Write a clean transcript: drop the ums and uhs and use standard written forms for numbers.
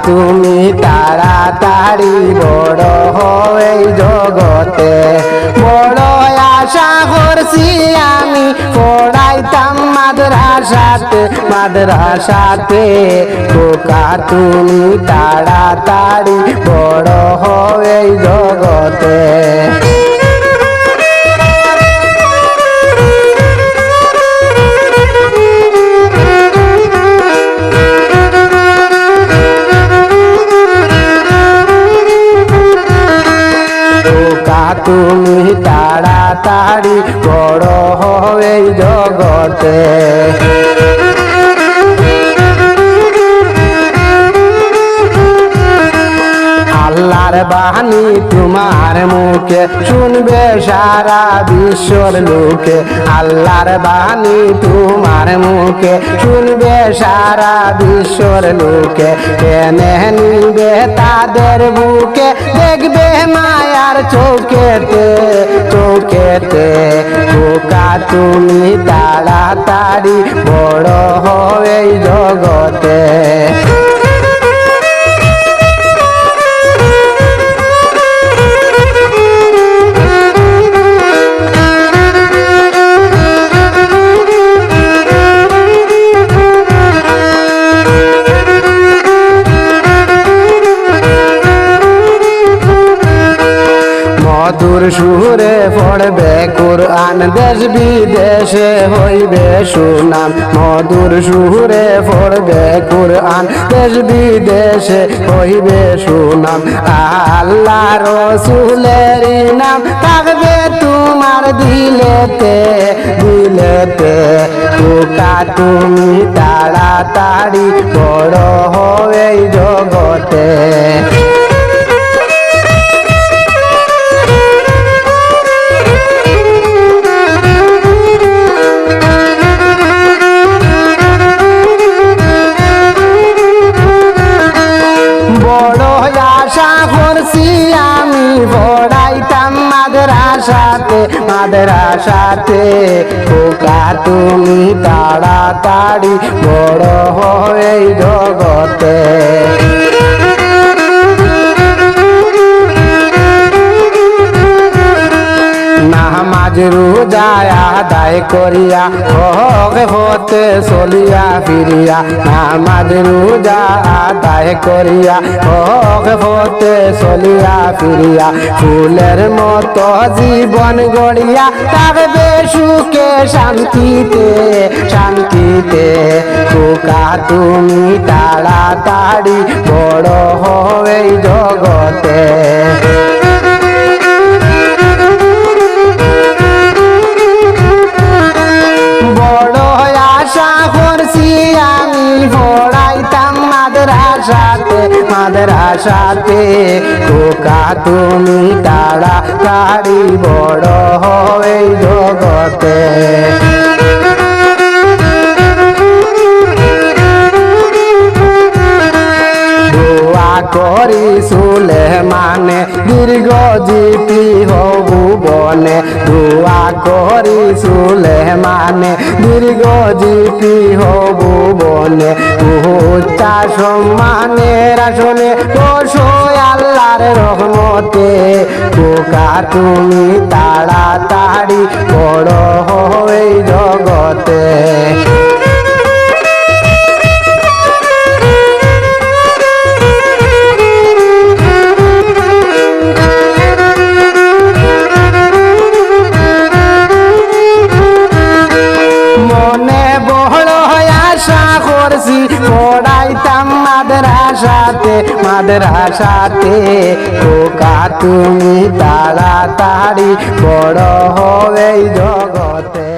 তুমি তাড়াতাড়ি বড় হয়ে জগতে বড় আশা করছি আমি পড়াইতাম মাদ্রাসাতে খোকা তুমি তাড়াতাড়ি বড় হয়ে জগতে তুমি তাড়াতাড়ি বড় হয়ে জগতে আল্লাহর বাণী তোমার মুখে শুনবে সারা বিশ্বর লোকে আল্লাহর বাণী তোমার মুখে শুনবে সারা বিশ্বর লোকে টেনে নিবে তাদের বুকে দেখবে মায়ার চোখেতে খোকা তুমি তাড়াতাড়ি বড় হয়ে জগতে মধুর সুরে পড়বে কুরআন দেশ বিদেশে হইবে সুনাম মধুর সুরে পড়বে কুরআন দেশ বিদেশে হইবে সুনাম আল্লাহ রসুলের নাম থাকবে তোমার দিলেতে খোকা তুমি তাড়াতাড়ি বড় হয়ে জগতে আশা করছি আমি পড়াইতাম মাদ্রাসাতে খোকা তুমি তাড়াতাড়ি বড় হয়ে জগতে নামাজ রোজা আদায় করিয়া হতে চলিয়া ফিরিয়া নামাজ রোজা আদায় করিয়া হতে চলিয়া ফিরিয়া ফুলের মতো জীবন গড়িয়া থাকবে সুখে শান্তিতে খোকা তুমি তাড়াতাড়ি বড় হয়ে জগতে মাদ্রাসাতে খোকা তুমি তাড়াতাড়ি বড় হয়ে জগতে দোয়া করি সুলেমানে দীর্ঘ জীবী হবু বনে দোয়া করি সুলেমানে দীর্ঘ জীবী হবু বনে উচ্চা সম্মানের আসনে বসো আল্লাহর রহমতে খোকা তুমি তাড়াতাড়ি বড় হয়ে জগতে পড়াইতাম মাদ্রাসাতে খোকা তুমি তাড়াতাড়ি বড় হয়ে জগতে।